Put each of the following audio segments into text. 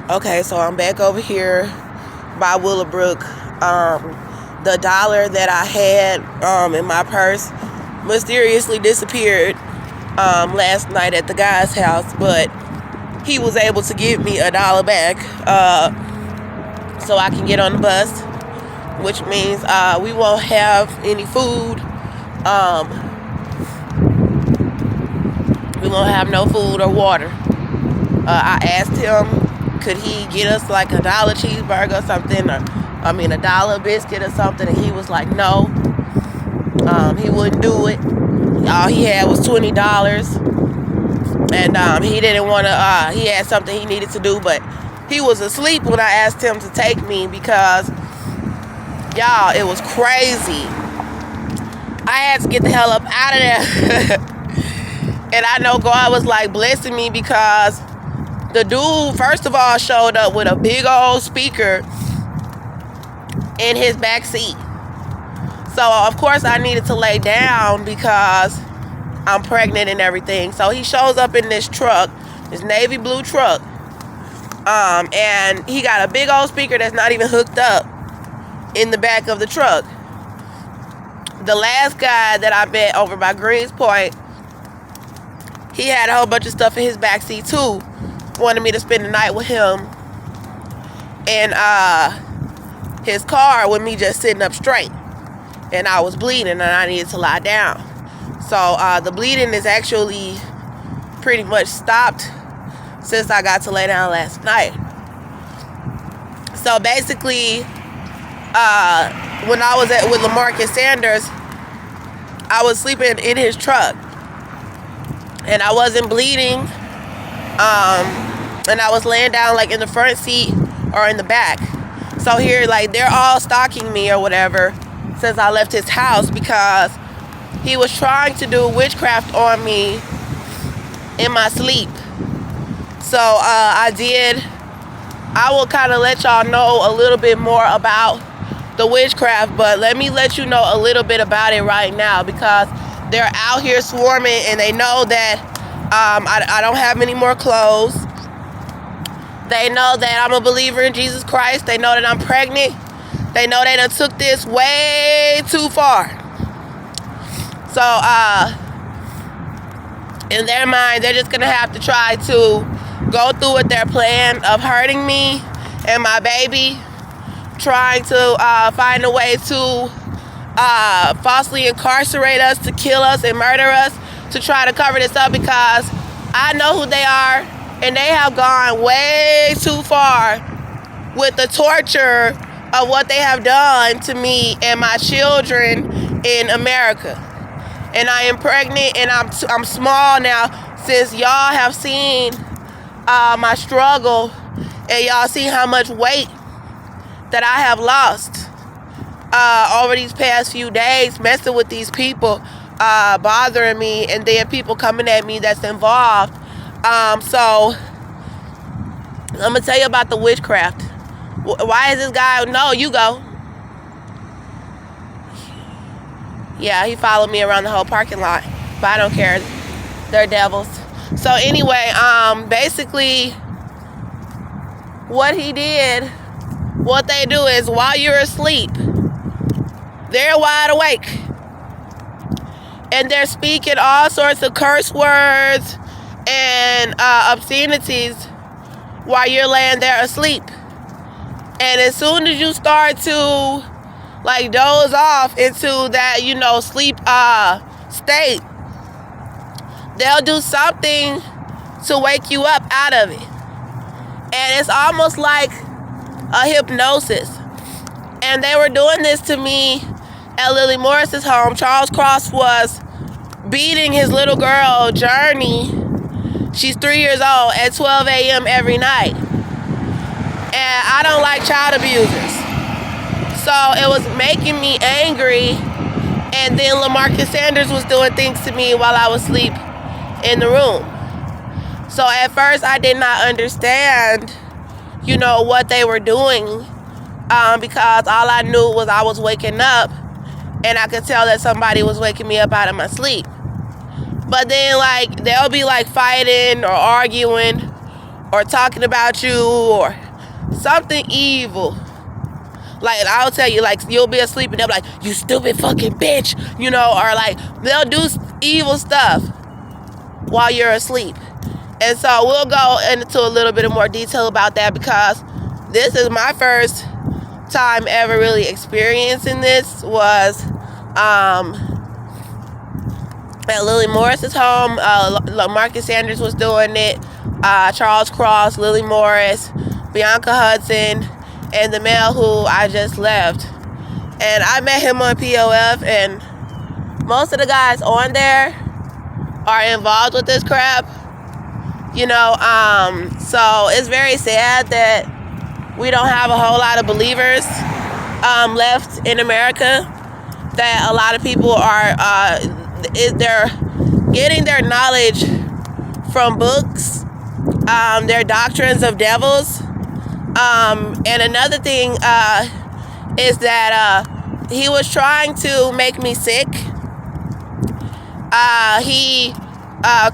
Okay, so I'm back over here by Willowbrook. The dollar that I had in my purse mysteriously disappeared last night at the guy's house, but he was able to give me $1 back so I can get on the bus, which means we won't have any food. We won't have no food or water. I asked him, could he get us like $1 cheeseburger or something, or $1 biscuit or something, and he was like, no, he wouldn't do it. All he had was $20, and he didn't want to. He had something he needed to do, but he was asleep when I asked him to take me because, y'all, it was crazy. I had to get the hell up out of there. And I know God was like blessing me because the dude, first of all, showed up with a big old speaker in his back seat. So, of course, I needed to lay down because I'm pregnant and everything. So he shows up in this truck, this navy blue truck. And he got a big old speaker that's not even hooked up in the back of the truck. The last guy that I met over by Greens Point, he had a whole bunch of stuff in his backseat too. Wanted me to spend the night with him in his car with me just sitting up straight. And I was bleeding and I needed to lie down. So the bleeding is actually pretty much stopped since I got to lay down last night. So basically, when I was with LaMarcus Sanders, I was sleeping in his truck. And I wasn't bleeding. And I was laying down like in the front seat or in the back. So here, like, they're all stalking me or whatever since I left his house because he was trying to do witchcraft on me in my sleep. So I did. I will kind of let y'all know a little bit more about the witchcraft, but let me let you know a little bit about it right now because they're out here swarming and they know that I don't have any more clothes. They know that I'm a believer in Jesus Christ. They know that I'm pregnant. They know they done took this way too far. So, in their mind, they're just going to have to try to go through with their plan of hurting me and my baby, trying to find a way to falsely incarcerate us, to kill us and murder us, to try to cover this up because I know who they are and they have gone way too far with the torture of what they have done to me and my children in America. And I am pregnant and I'm small now since y'all have seen my struggle and y'all see how much weight that I have lost over these past few days, messing with these people, bothering me, and then people coming at me that's involved. So I'm gonna tell you about the witchcraft. Why is this guy? No, you go. Yeah, he followed me around the whole parking lot, but I don't care. They're devils. So anyway, basically, what he did, what they do is while you're asleep, they're wide awake. And they're speaking all sorts of curse words and obscenities while you're laying there asleep. And as soon as you start to like doze off into that, sleep state, they'll do something to wake you up out of it. And it's almost like a hypnosis. And they were doing this to me at Lily Morris's home. Charles Cross was beating his little girl, Journey. She's 3 years old at 12 a.m. every night. And I don't like child abusers. So it was making me angry. And then LaMarcus Sanders was doing things to me while I was asleep in the room. So at first I did not understand, what they were doing. Because all I knew was I was waking up and I could tell that somebody was waking me up out of my sleep. But then, they'll be, fighting or arguing or talking about you or something evil. Like, I'll tell you, like, you'll be asleep and they'll be like, you stupid fucking bitch, you know, or like, they'll do evil stuff while you're asleep. And so we'll go into a little bit of more detail about that, because this is my first time ever really experiencing this. Was at Lily Morris's home. Marcus Sanders was doing it. Charles Cross, Lily Morris, Bianca Hudson, and the male who I just left. And I met him on POF, and most of the guys on there are involved with this crap. You know, so it's very sad that we don't have a whole lot of believers left in America. That a lot of people are, they're getting their knowledge from books, their doctrines of devils. And another thing is that he was trying to make me sick. He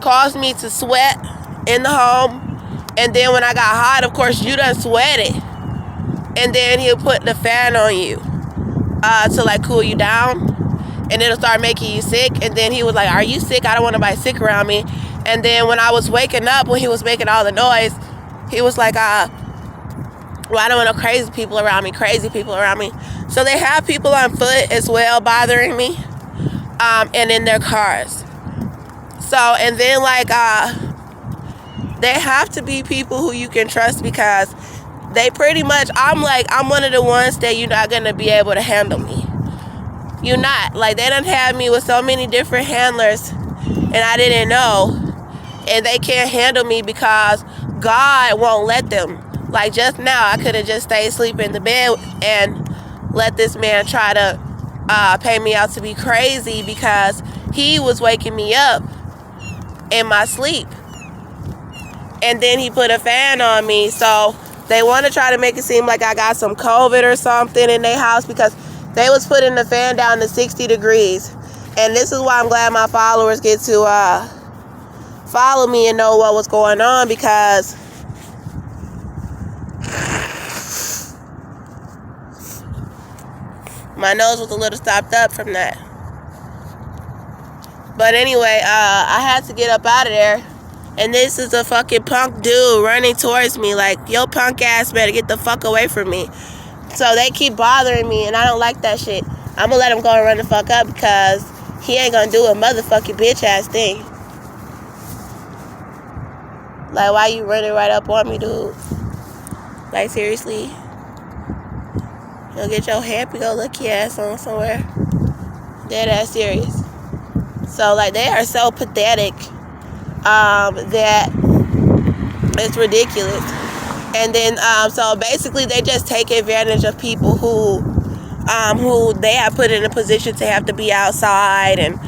caused me to sweat in the home, and then when I got hot, of course, you done sweated, and then he'll put the fan on you to like cool you down, and it'll start making you sick. And then he was like, are you sick? I don't want nobody sick around me. And then when I was waking up, when he was making all the noise, he was like, well, I don't want no crazy people around me. So they have people on foot as well bothering me, and in their cars. So, and then like, they have to be people who you can trust, because they pretty much, I'm one of the ones that you're not going to be able to handle me. You're not. Like, they done had me with so many different handlers, and I didn't know. And they can't handle me because God won't let them. Like, just now, I could have just stayed asleep in the bed and let this man try to pay me out to be crazy, because he was waking me up in my sleep. And then he put a fan on me. So they want to try to make it seem like I got some COVID or something in their house, because they was putting the fan down to 60 degrees. And this is why I'm glad my followers get to follow me and know what was going on, because my nose was a little stopped up from that. But anyway, I had to get up out of there. And this is a fucking punk dude running towards me. Like, yo, punk ass better get the fuck away from me. So they keep bothering me, and I don't like that shit. I'm gonna let him go and run the fuck up, because he ain't gonna do a motherfucking bitch ass thing. Like, why you running right up on me, dude? Like, seriously? You'll get your happy-go-lucky ass on somewhere. Dead ass serious. So, like, they are so pathetic that it's ridiculous. And then, so basically, they just take advantage of people who they have put in a position to have to be outside, and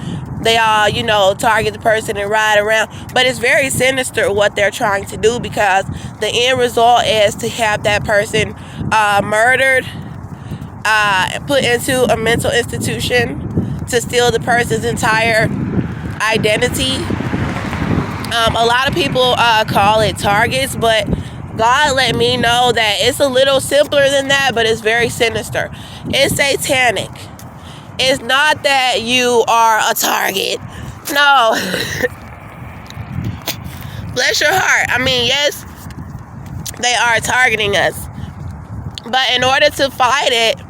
they all, you know, target the person and ride around. But it's very sinister what they're trying to do, because the end result is to have that person murdered, put into a mental institution, to steal the person's entire identity. A lot of people call it targets, but God let me know that it's a little simpler than that, but it's very sinister. It's satanic. It's not that you are a target. No. Bless your heart. I mean, yes, they are targeting us. But in order to fight it,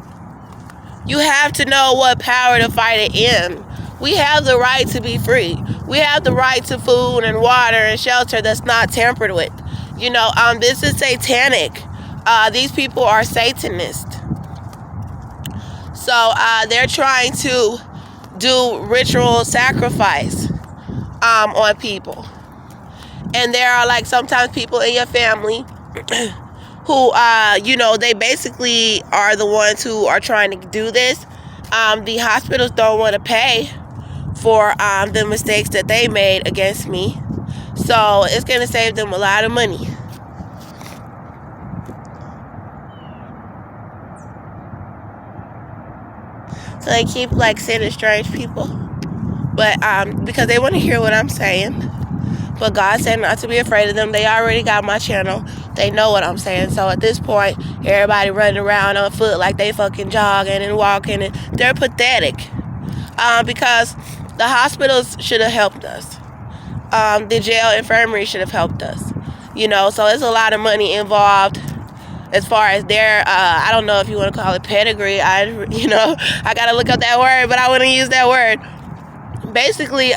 you have to know what power to fight it in. We have the right to be free. We have the right to food and water and shelter that's not tampered with. You know, this is satanic. These people are Satanists. So they're trying to do ritual sacrifice on people. And there are, like, sometimes people in your family who, you know, they basically are the ones who are trying to do this. The hospitals don't want to pay for the mistakes that they made against me. So it's going to save them a lot of money. So they keep, like, sending strange people. But because they want to hear what I'm saying. But God said not to be afraid of them. They already got my channel. They know what I'm saying. So at this point, everybody running around on foot like they fucking jogging and walking, and they're pathetic. Because the hospitals should have helped us. The jail infirmary should have helped us. You know, so there's a lot of money involved as far as their, I don't know if you want to call it pedigree. I got to look up that word, but I wouldn't use that word. Basically,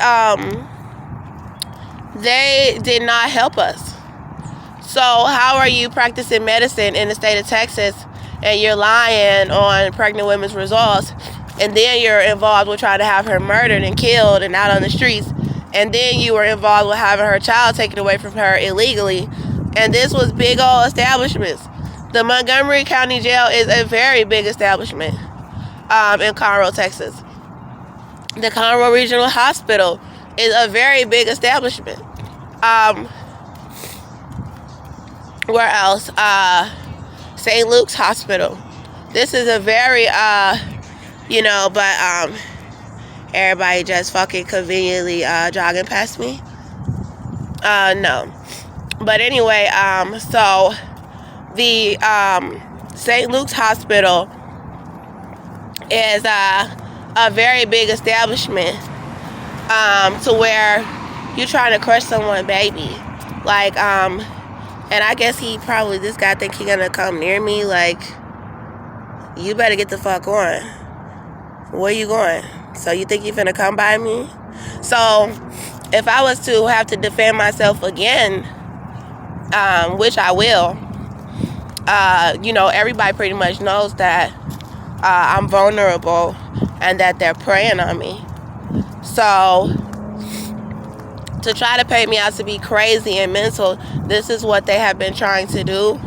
they did not help us. So how are you practicing medicine in the state of Texas and you're lying on pregnant women's results, and then you're involved with trying to have her murdered and killed and out on the streets, and then you were involved with having her child taken away from her illegally, and this was big old establishments. The Montgomery County Jail is a very big establishment in Conroe, Texas. The Conroe Regional Hospital is a very big establishment. Where else? St. Luke's Hospital. This is a very, but everybody just fucking conveniently jogging past me. No. But anyway, so the St. Luke's Hospital is a very big establishment to where you're trying to crush someone's baby. Like, and I guess this guy think he gonna come near me. Like, you better get the fuck on. Where you going? So you think you finna come by me? So if I was to have to defend myself again, which I will, everybody pretty much knows that I'm vulnerable and that they're preying on me. So to try to paint me out to be crazy and mental, this is what they have been trying to do.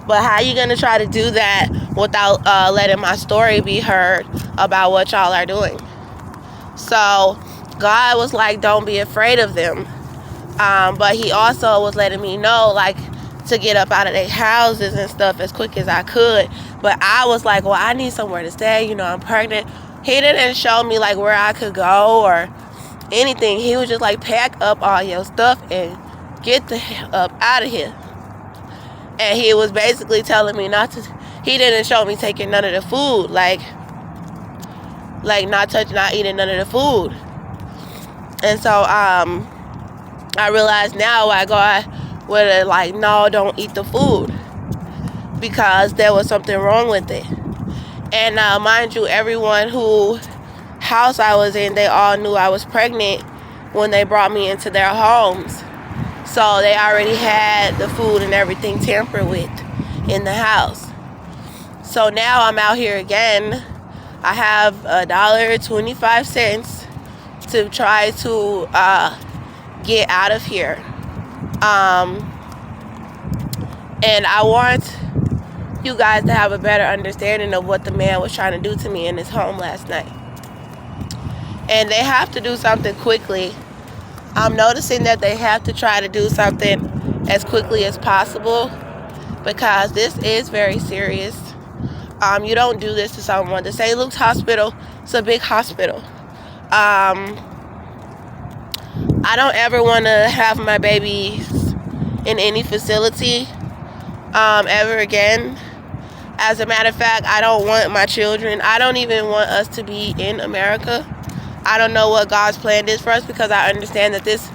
But how you gonna try to do that without letting my story be heard about what y'all are doing? So God was like, don't be afraid of them. But he also was letting me know, like, to get up out of their houses and stuff as quick as I could. But I was like, well, I need somewhere to stay. I'm pregnant. He didn't show me, like, where I could go or anything. He was just like, pack up all your stuff and get the hell up out of here. And he was basically telling me not to. He didn't show me taking none of the food, like not eating none of the food. And so I realize now why God would like, no, don't eat the food, because there was something wrong with it. And mind you, everyone who house I was in, they all knew I was pregnant when they brought me into their homes. So they already had the food and everything tampered with in the house. So now I'm out here again. I have $1.25 to try to get out of here. And I want you guys to have a better understanding of what the man was trying to do to me in his home last night. And they have to do something quickly. I'm noticing that they have to try to do something as quickly as possible, because this is very serious. You don't do this to someone. The St. Luke's Hospital is a big hospital. I don't ever want to have my babies in any facility ever again. As a matter of fact, I don't want my children. I don't even want us to be in America. I don't know what God's plan is for us, because I understand that this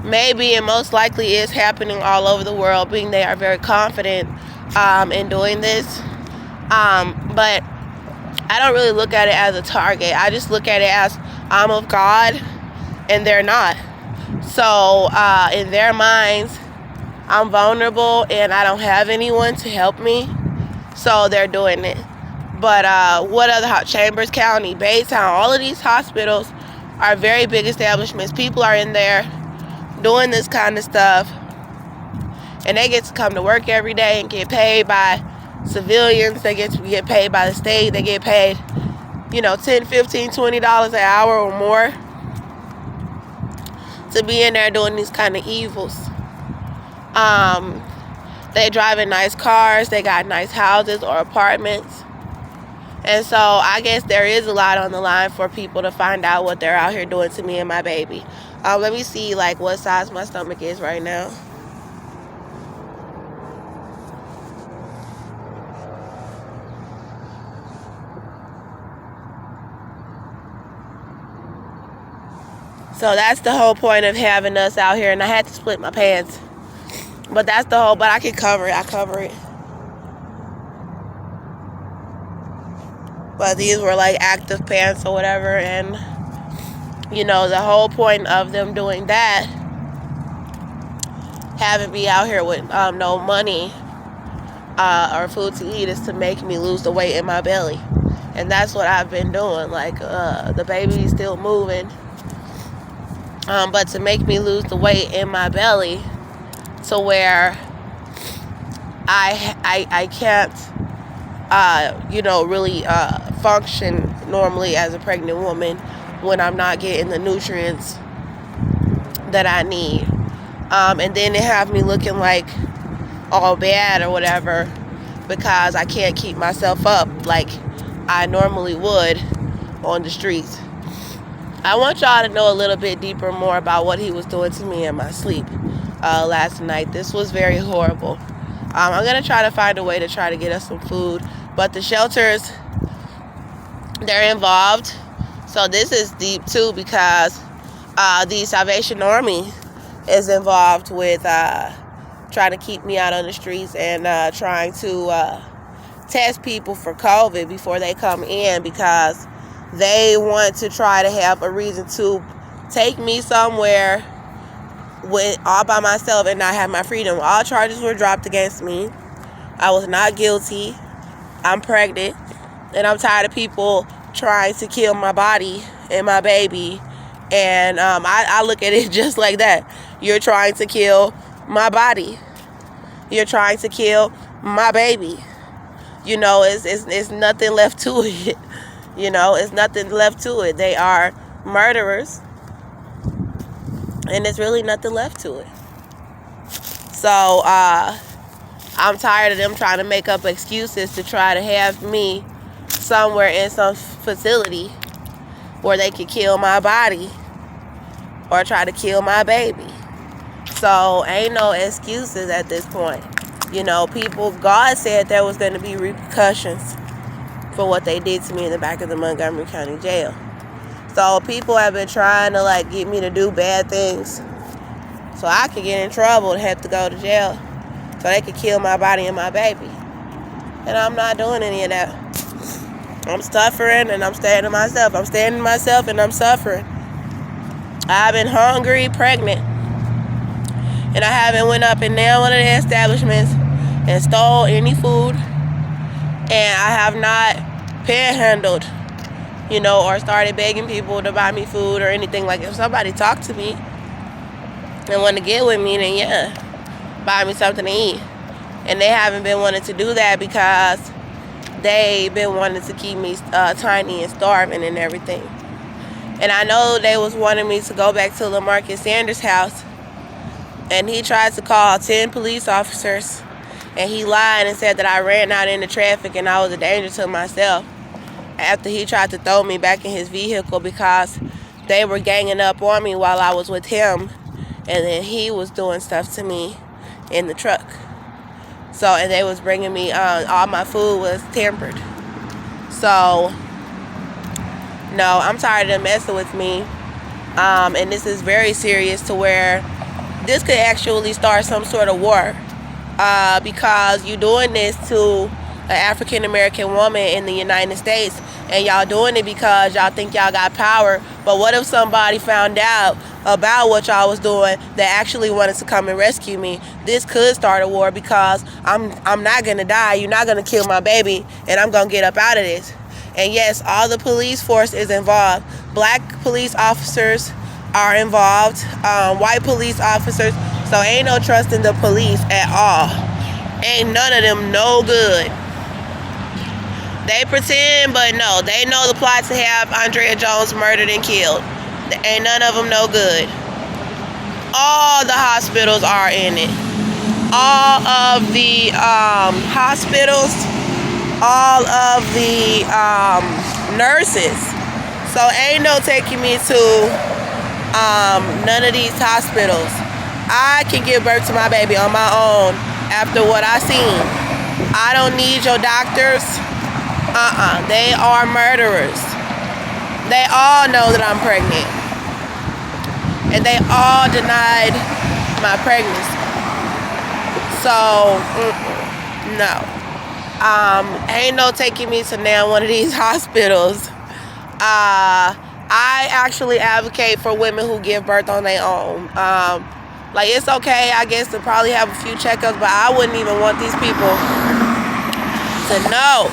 maybe and most likely is happening all over the world, being they are very confident in doing this. But I don't really look at it as a target. I just look at it as I'm of God and they're not. So in their minds, I'm vulnerable and I don't have anyone to help me. So they're doing it. But what other Chambers County, Baytown, all of these hospitals are very big establishments. People are in there doing this kind of stuff, and they get to come to work every day and get paid by civilians. They get to get paid by the state. They get paid, $10, $15, $20 an hour or more to be in there doing these kind of evils. They drive in nice cars. They got nice houses or apartments. And so I guess there is a lot on the line for people to find out what they're out here doing to me and my baby. Let me see like what size my stomach is right now. So that's the whole point of having us out here. And I had to split my pants. But that's the whole, but I can cover it. I cover it. But these were like active pants or whatever. And, you know, the whole point of them doing that, having me out here with no money or food to eat, is to make me lose the weight in my belly. And that's what I've been doing. Like, the baby's still moving. But to make me lose the weight in my belly to where I can't, you know, really function normally as a pregnant woman when I'm not getting the nutrients that I need. And then they have me looking like all bad or whatever because I can't keep myself up like I normally would on the streets. I want y'all to know a little bit deeper more about what he was doing to me in my sleep last night. This was very horrible. I'm going to try to find a way to try to get us some food. But the shelters, they're involved. So this is deep too because the Salvation Army is involved with trying to keep me out on the streets and trying to test people for COVID before they come in because they want to try to have a reason to take me somewhere all by myself and not have my freedom. All charges were dropped against me. I was not guilty. I'm pregnant. And I'm tired of people trying to kill my body and my baby. And I look at it just like that. You're trying to kill my body. You're trying to kill my baby. You know, it's nothing left to it. You know, it's nothing left to it. They are murderers. And there's really nothing left to it. So, I'm tired of them trying to make up excuses to try to have me somewhere in some facility where they could kill my body or try to kill my baby. So, ain't no excuses at this point. You know, God said there was going to be repercussions for what they did to me in the back of the Montgomery County Jail. So people have been trying to like get me to do bad things so I could get in trouble and have to go to jail so they could kill my body and my baby. And I'm not doing any of that. I'm suffering and I'm staying to myself. I'm staying to myself and I'm suffering. I've been hungry, pregnant. And I haven't went up in now one of the establishments and stole any food. And I have not panhandled, you know, or started begging people to buy me food or anything. Like, if somebody talked to me and want to get with me, then yeah, buy me something to eat. And they haven't been wanting to do that because they've been wanting to keep me tiny and starving and everything. And I know they was wanting me to go back to LaMarcus Sanders' house. And he tried to call 10 police officers. And he lied and said that I ran out into traffic and I was a danger to myself after he tried to throw me back in his vehicle because they were ganging up on me while I was with him. And then he was doing stuff to me in the truck. So, and they was bringing me, all my food was tampered. So, no, I'm tired of them messing with me. And this is very serious to where this could actually start some sort of war. Because you're doing this to an African American woman in the United States, and y'all doing it because y'all think y'all got power. But what if somebody found out about what y'all was doing that actually wanted to come and rescue me? This could start a war because I'm not gonna die. You're not gonna kill my baby, and I'm gonna get up out of this. And yes, all the police force is involved. Black police officers are involved. White police officers. So ain't no trust in the police at all. Ain't none of them no good. They pretend, but no, they know the plot to have Andrea Jones murdered and killed. Ain't none of them no good. All the hospitals are in it. All of the hospitals, all of the nurses. So ain't no taking me to none of these hospitals. I can give birth to my baby on my own after what I seen. I don't need your doctors. They are murderers. They all know that I'm pregnant. And they all denied my pregnancy. So, no. Ain't no taking me to now one of these hospitals. I actually advocate for women who give birth on their own. Like, it's okay, I guess, to probably have a few checkups, but I wouldn't even want these people to know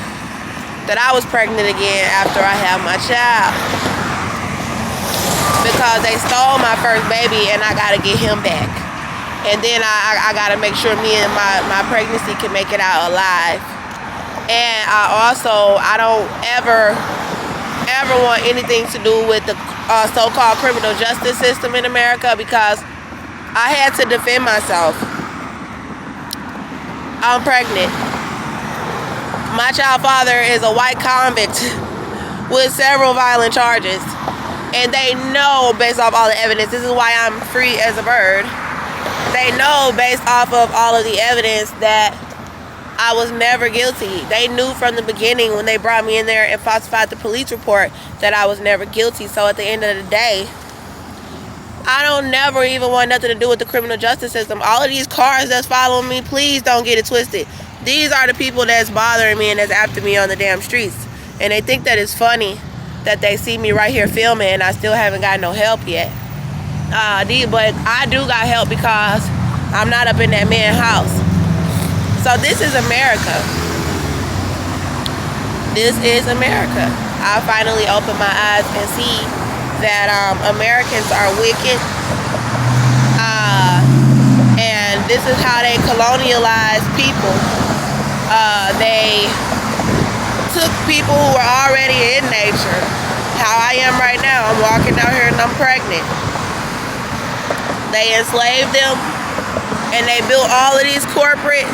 that I was pregnant again after I had my child. Because they stole my first baby and I gotta get him back. And then I gotta make sure me and my pregnancy can make it out alive. And I don't ever want anything to do with the so-called criminal justice system in America, because I had to defend myself. I'm pregnant. My child father is a white convict with several violent charges. And they know, based off all the evidence, this is why I'm free as a bird. They know, based off of all of the evidence, that I was never guilty. They knew from the beginning when they brought me in there and falsified the police report that I was never guilty. So at the end of the day, I don't never even want nothing to do with the criminal justice system. All of these cars that's following me, please don't get it twisted. These are the people that's bothering me and that's after me on the damn streets. And they think that it's funny that they see me right here filming and I still haven't got no help yet. But I do got help because I'm not up in that man's house. So this is America. This is America. I finally opened my eyes and see that Americans are wicked. And this is how they colonialize people. They took people who were already in nature. How I am right now, I'm walking out here and I'm pregnant. They enslaved them and they built all of these corporate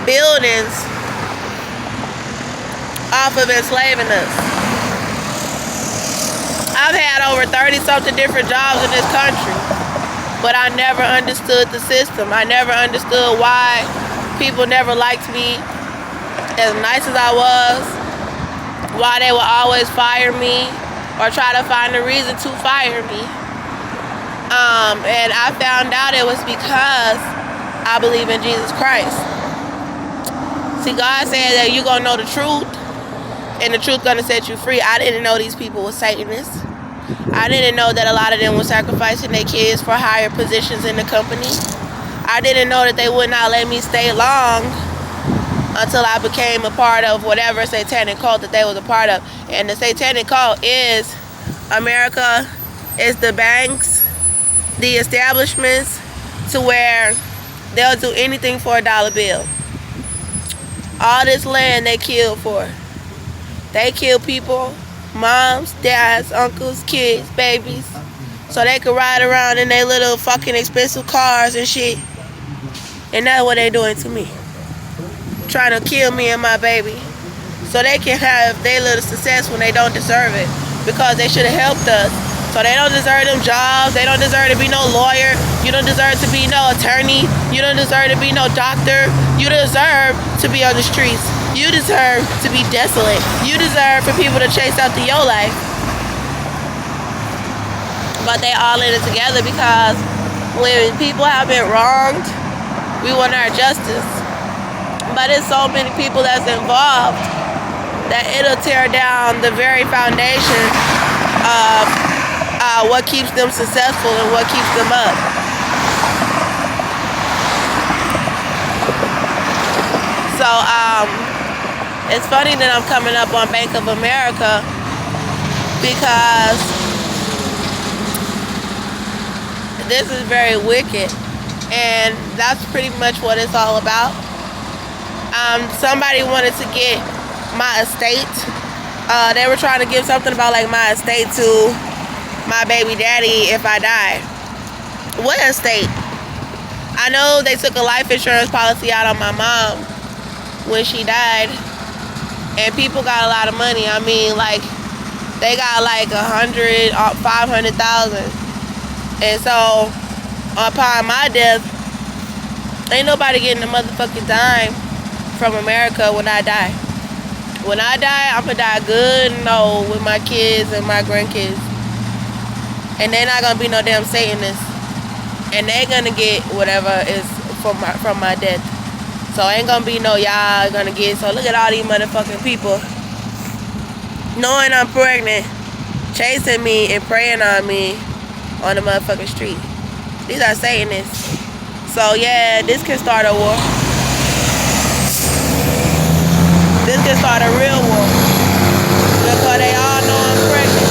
buildings off of enslaving us. I've had over 30-something different jobs in this country, but I never understood the system. I never understood why people never liked me as nice as I was, why they would always fire me or try to find a reason to fire me. And I found out it was because I believe in Jesus Christ. See, God said that you're going to know the truth and the truth going to set you free. I didn't know these people were Satanists. I didn't know that a lot of them were sacrificing their kids for higher positions in the company. I didn't know that they would not let me stay long until I became a part of whatever satanic cult that they was a part of. And the satanic cult is America, is the banks, the establishments, to where they'll do anything for a dollar bill. All this land they kill for. They kill people, moms, dads, uncles, kids, babies, so they could ride around in their little fucking expensive cars and shit. And that's what they doing to me. Trying to kill me and my baby so they can have their little success when they don't deserve it, because they should have helped us. So they don't deserve them jobs. They don't deserve to be no lawyer. You don't deserve to be no attorney. You don't deserve to be no doctor. You deserve to be on the streets. You deserve to be desolate. You deserve for people to chase after your life. But they all in it together, because when people have been wronged, we want our justice. But it's so many people that's involved that it'll tear down the very foundation of what keeps them successful and what keeps them up. So it's funny that I'm coming up on Bank of America, because this is very wicked, and that's pretty much what it's all about. Somebody wanted to get my estate. They were trying to give something about like my estate to my baby daddy if I die. What estate? I know they took a life insurance policy out on my mom when she died, and people got a lot of money. I mean, like, they got like 500,000. And so, upon my death, ain't nobody getting a motherfucking dime from America when I die. When I die, I'm gonna die good and old with my kids and my grandkids. And they're not gonna be no damn Satanists. And they're gonna get whatever is from my death. So ain't gonna be no y'all gonna get. So look at all these motherfucking people knowing I'm pregnant, chasing me and praying on me on the motherfucking street. These are Satanists. So yeah, this can start a war. This can start a real war. Because they all know I'm pregnant.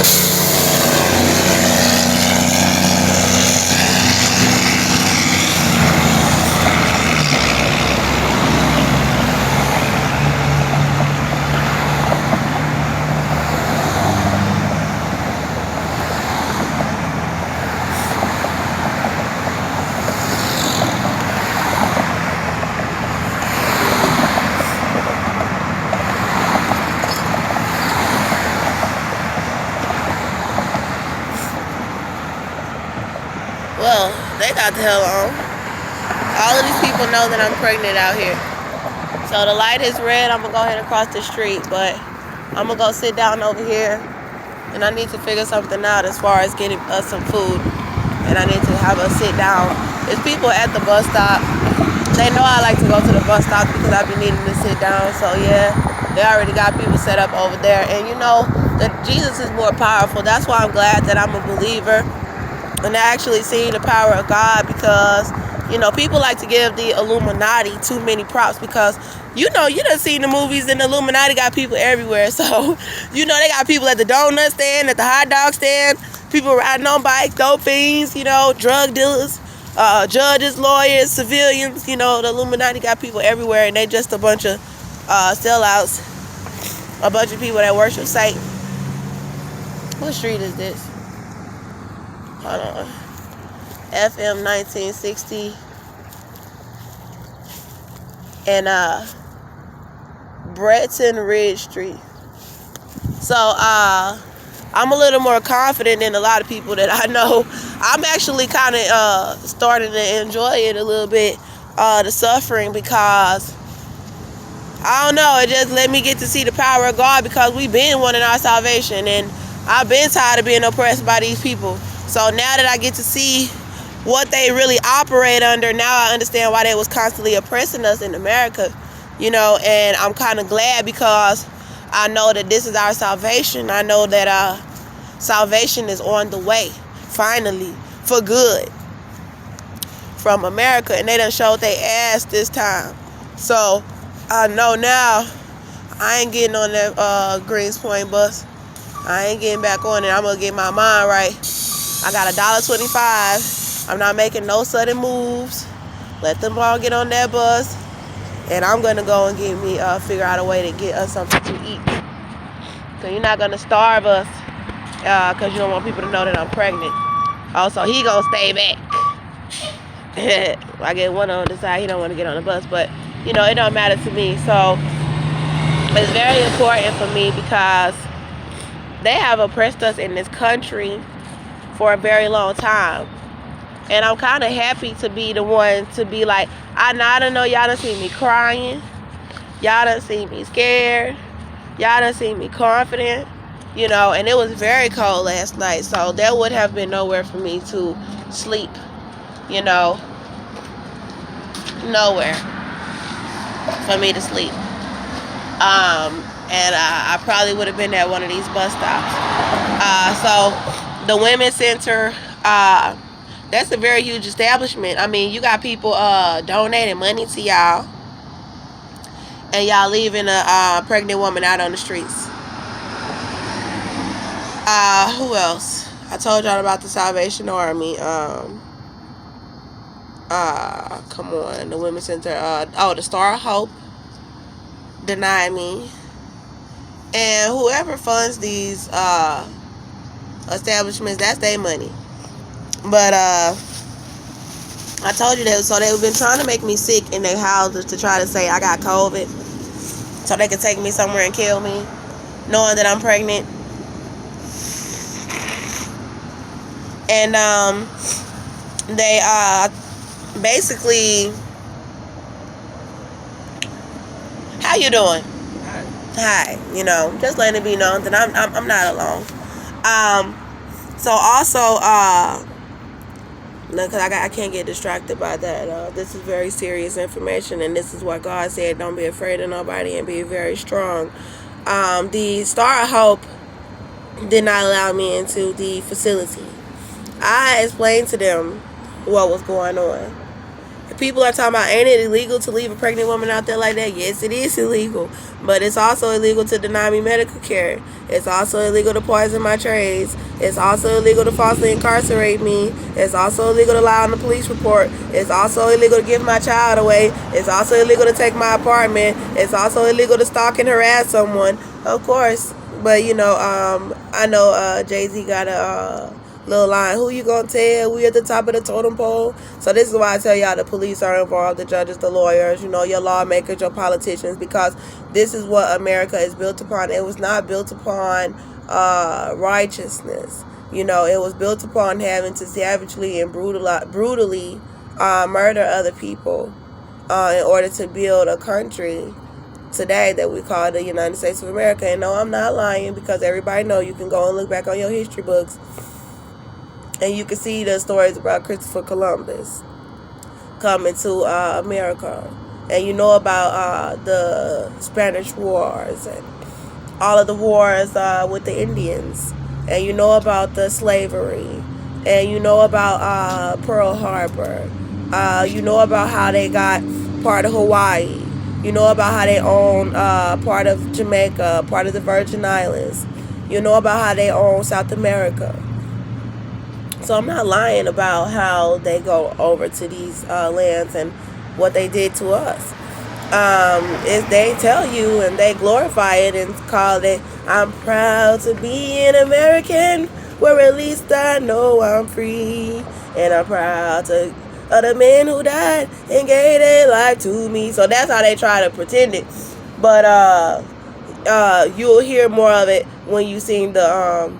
Well, they got the hell on. All of these people know that I'm pregnant out here. So the light is red. I'm going to go ahead and cross the street. But I'm going to go sit down over here. And I need to figure something out as far as getting us some food. And I need to have us sit down. There's people at the bus stop. They know I like to go to the bus stop because I've been needing to sit down. So yeah, they already got people set up over there. And you know that Jesus is more powerful. That's why I'm glad that I'm a believer. And I actually seen the power of God because, you know, people like to give the Illuminati too many props because, you know, you done seen the movies and the Illuminati got people everywhere. So, you know, they got people at the donut stand, at the hot dog stand, people riding on bikes, dope fiends, you know, drug dealers, judges, lawyers, civilians. You know, the Illuminati got people everywhere and they just a bunch of sellouts, a bunch of people that worship Satan. What street is this? Hold on. FM 1960 and Breton Ridge Street. So I'm a little more confident than a lot of people that I know. I'm actually kind of starting to enjoy it a little bit, the suffering, because I don't know, it just let me get to see the power of God because we've been wanting our salvation and I've been tired of being oppressed by these people. So now that I get to see what they really operate under, now I understand why they was constantly oppressing us in America, you know, and I'm kind of glad because I know that this is our salvation. I know that salvation is on the way, finally, for good, from America, and they done showed their ass this time. So I know now I ain't getting on that Greens Point bus. I ain't getting back on it. I'm going to get my mind right. I got $1.25. I'm not making no sudden moves. Let them all get on that bus. And I'm going to go and get me, figure out a way to get us something to eat. So you're not going to starve us because you don't want people to know that I'm pregnant. Also, he going to stay back. I get one on the side. He don't want to get on the bus. But, you know, it don't matter to me. So it's very important for me because they have oppressed us in this country for a very long time. And I'm kind of happy to be the one to be like, I don't know, y'all done seen me crying. Y'all done seen me scared. Y'all done seen me confident. You know, and it was very cold last night. So there would have been nowhere for me to sleep. You know, nowhere for me to sleep. And I probably would have been at one of these bus stops. So the Women's Center, that's a very huge establishment. I mean, you got people donating money to y'all, and y'all leaving a pregnant woman out on the streets. Who else? I told y'all about the Salvation Army. Come on, the Women's Center. The Star of Hope denied me. And whoever funds these establishments, that's their money. But I told you that, so they've been trying to make me sick in their houses to try to say I got COVID so they can take me somewhere and kill me, knowing that I'm pregnant. And they basically, how you doing? Hi. You know, just letting it be known that I'm not alone. So also, because I can't get distracted by that. This is very serious information, and this is what God said: don't be afraid of nobody and be very strong. The Star of Hope did not allow me into the facility. I explained to them what was going on. People are talking about, ain't it illegal to leave a pregnant woman out there like that? Yes, it is illegal. But it's also illegal to deny me medical care. It's also illegal to poison my trades. It's also illegal to falsely incarcerate me. It's also illegal to lie on the police report. It's also illegal to give my child away. It's also illegal to take my apartment. It's also illegal to stalk and harass someone. Of course. But, you know, I know Jay-Z got a little line, who you gonna tell? We at the top of the totem pole. So this is why I tell y'all the police are involved, the judges, the lawyers, you know, your lawmakers, your politicians, because this is what America is built upon. It was not built upon righteousness. You know, it was built upon having to savagely and brutally murder other people in order to build a country today that we call the United States of America. And no, I'm not lying, because everybody know, you can go and look back on your history books and you can see the stories about Christopher Columbus coming to America. And you know about the Spanish Wars and all of the wars with the Indians. And you know about the slavery. And you know about Pearl Harbor. You know about how they got part of Hawaii. You know about how they own part of Jamaica, part of the Virgin Islands. You know about how they own South America. So I'm not lying about how they go over to these lands and what they did to us. If they tell you and they glorify it and call it, I'm proud to be an American, where at least I know I'm free. And I'm proud of the men who died and gave their life to me. So that's how they try to pretend it. But you'll hear more of it when you sing the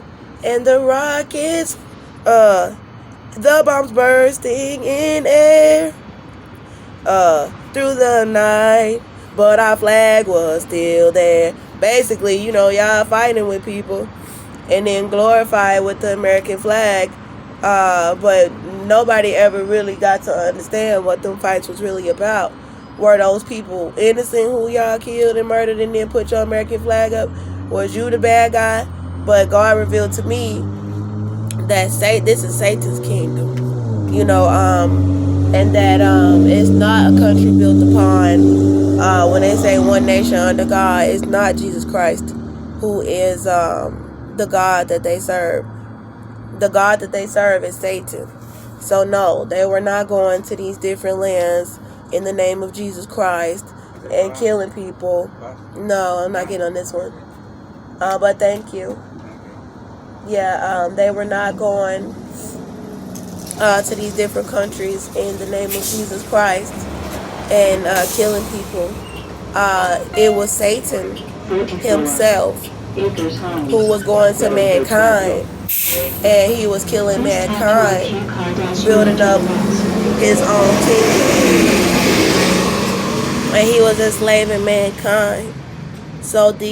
and the rockets, the bombs bursting in air through the night, but our flag was still there. Basically, you know, y'all fighting with people and then glorify it with the American flag, but nobody ever really got to understand what them fights was really about. Were those people innocent who y'all killed and murdered and then put your American flag up? Was you the bad guy? But God revealed to me that this is Satan's kingdom, you know, and that it's not a country built upon, when they say one nation under God, it's not Jesus Christ who is the God that they serve. The God that they serve is Satan. So no, they were not going to these different lands in the name of Jesus Christ and killing people. No, I'm not getting on this one. But thank you. Yeah, they were not going to these different countries in the name of Jesus Christ and killing people. It was Satan himself who was going to mankind, and he was killing mankind, building up his own kingdom, and he was enslaving mankind. So